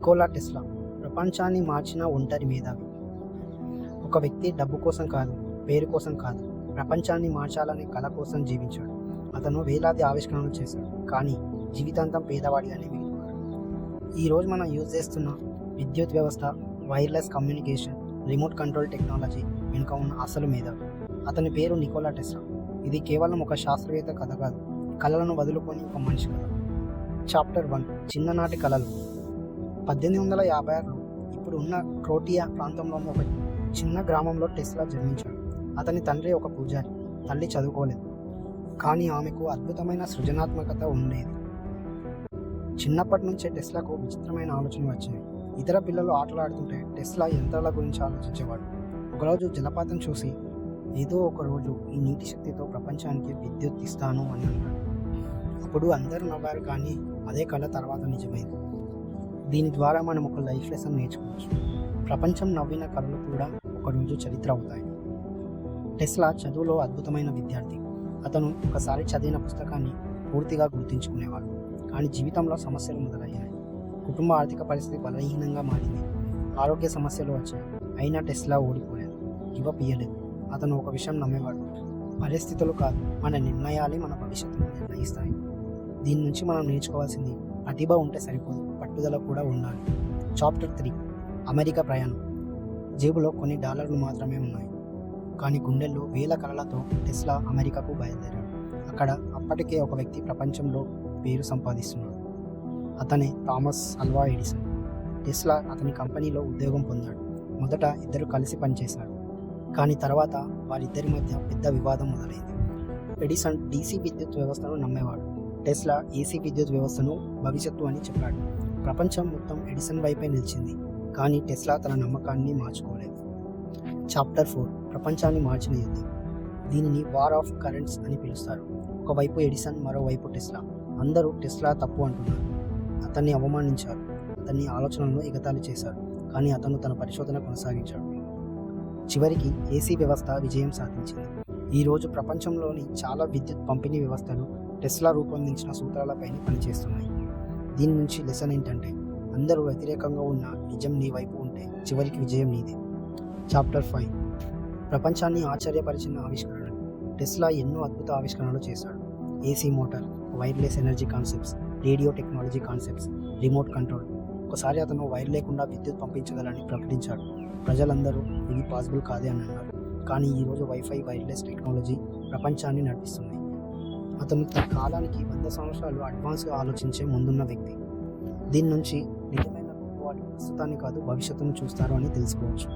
Nicola Tesla ప్రపంచాన్ని మార్చిన ఒంటరి మేధావి. ఒక వ్యక్తి డబ్బు కోసం కాదు, పేరు కోసం కాదు, ప్రపంచాన్ని మార్చాలనే కల కోసం జీవించాడు. అతను వేలాది ఆవిష్కరణలు చేశాడు, కానీ జీవితాంతం పేదవాడిగానే మిగిలిపోయాడు. ఈరోజు మనం యూజ్ చేస్తున్న విద్యుత్ వ్యవస్థ, wireless communication, remote control technology వెనుక ఉన్న అసలు మేధావి. అతని పేరు నికోలా టెస్లా. ఇది కేవలం ఒక శాస్త్రవేత్త కథ కాదు, కళలను వదులుకొని ఒక మనిషి కథ. చాప్టర్ 1, చిన్ననాటి కళలు. 1856లో ఇప్పుడు ఉన్న క్రోటియా ప్రాంతంలోని ఒక చిన్న గ్రామంలో టెస్లా జన్మించాడు. అతని తండ్రి ఒక పూజారి, తల్లి చదువుకోలేదు, కానీ ఆమెకు అద్భుతమైన సృజనాత్మకత ఉండేది. చిన్నప్పటి నుంచే టెస్లాకు విచిత్రమైన ఆలోచనలు వచ్చాయి. ఇతర పిల్లలు ఆటలు ఆడుతుంటే టెస్లా యంత్రాల గురించి ఆలోచించేవాడు. ఒకరోజు జలపాతం చూసి, ఏదో ఒక రోజు ఈ నీటి శక్తితో ప్రపంచానికి విద్యుత్ ఇస్తాను అని అన్నాడు. అప్పుడు అందరూ నవ్వారు, కానీ అదే కళ తర్వాత నిజమైంది. దీని ద్వారా మనం ఒక లైఫ్ లెసన్ నేర్చుకోవచ్చు. ప్రపంచం నవ్విన కళలు కూడా ఒకరోజు చరిత్ర అవుతాయి. టెస్లా చదువులో అద్భుతమైన విద్యార్థి. అతను ఒకసారి చదివిన పుస్తకాన్ని పూర్తిగా గుర్తుంచుకునేవాడు, కానీ జీవితంలో సమస్యలు మొదలయ్యాయి. కుటుంబ ఆర్థిక పరిస్థితి బలహీనంగా మారింది, ఆరోగ్య సమస్యలు వచ్చాయి. అయినా టెస్లా ఓడిపోలేదు, గివప్ ఇయ్యలేదు. అతను ఒక విషయం నమ్మేవాడు: పరిస్థితులు కాదు, మన నిర్ణయాలే మన భవిష్యత్తును నిర్ణయిస్తాయి. దీని నుంచి మనం నేర్చుకోవాల్సింది, ప్రతిభ ఉంటే సరిపోదు, పట్టుదల కూడా ఉండాలి. చాప్టర్ 3, అమెరికా ప్రయాణం. జేబులో కొన్ని డాలర్లు మాత్రమే ఉన్నాయి, కానీ గుండెల్లో వేల కలలతో టెస్లా అమెరికాకు బయలుదేరాడు. అక్కడ అప్పటికే ఒక వ్యక్తి ప్రపంచంలో పేరు సంపాదిస్తున్నాడు. అతనే థామస్ అల్వా ఎడిసన్. టెస్లా అతని కంపెనీలో ఉద్యోగం పొందాడు. మొదట ఇద్దరు కలిసి పనిచేశారు, కానీ తర్వాత వారిద్దరి మధ్య పెద్ద వివాదం మొదలైంది. ఎడిసన్ డీసీ విద్యుత్ వ్యవస్థను నమ్మేవాడు, టెస్లా ఏసీ విద్యుత్ వ్యవస్థను భవిష్యత్తు అని చెప్పాడు. ప్రపంచం మొత్తం ఎడిసన్ వైపే నిలిచింది, కానీ టెస్లా తన నమ్మకాన్ని మార్చుకోలేదు. చాప్టర్ 4, ప్రపంచాన్ని మార్చిన యుద్ధం. దీనిని వార్ ఆఫ్ కరెంట్స్ అని పిలుస్తారు. ఒకవైపు ఎడిసన్, మరోవైపు టెస్లా. అందరూ టెస్లా తప్పు అంటున్నారు, అతన్ని అవమానించారు, అతని ఆలోచనలను ఎగతాళి చేశారు, కానీ అతను తన పరిశోధన కొనసాగించాడు. చివరికి ఏసీ వ్యవస్థ విజయం సాధించింది. ఈరోజు ప్రపంచంలోని చాలా విద్యుత్ పంపిణీ వ్యవస్థలు టెస్లా రూపొందించిన సూత్రాలపైన పనిచేస్తున్నాయి. దీని నుంచి లెసన్ ఏంటంటే, అందరూ వ్యతిరేకంగా ఉన్న నిజం నీ వైపు ఉంటే చివరికి విజయం నీదే. చాప్టర్ 5, ప్రపంచాన్ని ఆశ్చర్యపరిచిన ఆవిష్కరణలు. టెస్లా ఎన్నో అద్భుత ఆవిష్కరణలు చేశాడు. AC motor, wireless energy concepts, radio technology concepts, remote control. ఒకసారి అతను వైర్ లేకుండా విద్యుత్ పంపించగలని ప్రకటించాడు. ప్రజలందరూ ఇది పాసిబుల్ కాదే అని అన్నారు, కానీ ఈరోజు వైఫై, వైర్లెస్ టెక్నాలజీ ప్రపంచాన్ని నడిపిస్తుంది. అతను తన కాలానికి 100 సంవత్సరాలు అడ్వాన్స్గా ఆలోచించే ముందున్న వ్యక్తి. దీని నుంచి నిజమైన వాళ్ళు ప్రస్తుతాన్ని కాదు, భవిష్యత్తును చూస్తారు అని తెలుసుకోవచ్చు.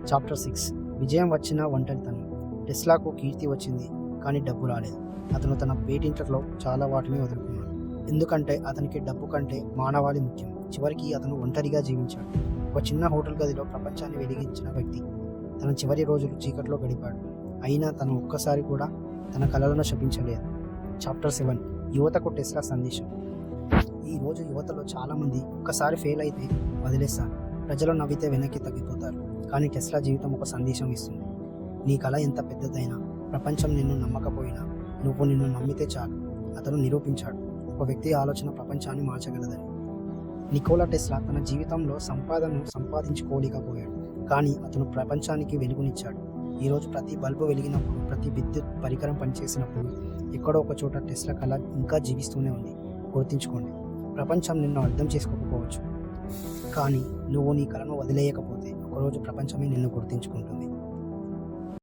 చాప్టర్ 6, విజయం వచ్చిన ఒంటరితనం. టెస్లాకు కీర్తి వచ్చింది, కానీ డబ్బు రాలేదు. అతను తన పేటెంట్లలో చాలా వాటిని వదులుకున్నాడు, ఎందుకంటే అతనికి డబ్బు కంటే మానవాళి ముఖ్యం. చివరికి అతను ఒంటరిగా జీవించాడు. ఒక చిన్న హోటల్ గదిలో ప్రపంచాన్ని వెలిగించిన వ్యక్తి తన చివరి రోజులు చీకట్లో గడిపాడు. అయినా తను ఒక్కసారి కూడా తన కలలను శపించలేదు. చాప్టర్ 7, యువతకు టెస్లా సందేశం. ఈరోజు యువతలో చాలామంది ఒక్కసారి ఫెయిల్ అయితే వదిలేస్తారు, ప్రజలు నవ్వితే వెనక్కి తగ్గిపోతారు, కానీ టెస్లా జీవితం ఒక సందేశం ఇస్తుంది. నీ కళ ఎంత పెద్దదైనా, ప్రపంచం నిన్ను నమ్మకపోయినా, నువ్వు నిన్ను నమ్మితే చాలు. అతను నిరూపించాడు, ఒక వ్యక్తి ఆలోచన ప్రపంచాన్ని మార్చగలదని. నికోలా టెస్లా తన జీవితంలో సంపాదనను సంపాదించుకోలేకపోయాడు, కానీ అతను ప్రపంచానికి వెలుగునిచ్చాడు. ఈరోజు ప్రతి బల్బు వెలిగినప్పుడు, ప్రతి విద్యుత్ పరికరం పనిచేసినప్పుడు, ఎక్కడో ఒక చోట టెస్లా కళ ఇంకా జీవిస్తూనే ఉంది. గుర్తుంచుకోండి, ప్రపంచం నిన్ను అర్థం చేసుకోకపోవచ్చు, కానీ నువ్వు నీ కళను వదిలేయకపోతే ఒకరోజు ప్రపంచమే నిన్ను గుర్తించుకుంటుంది.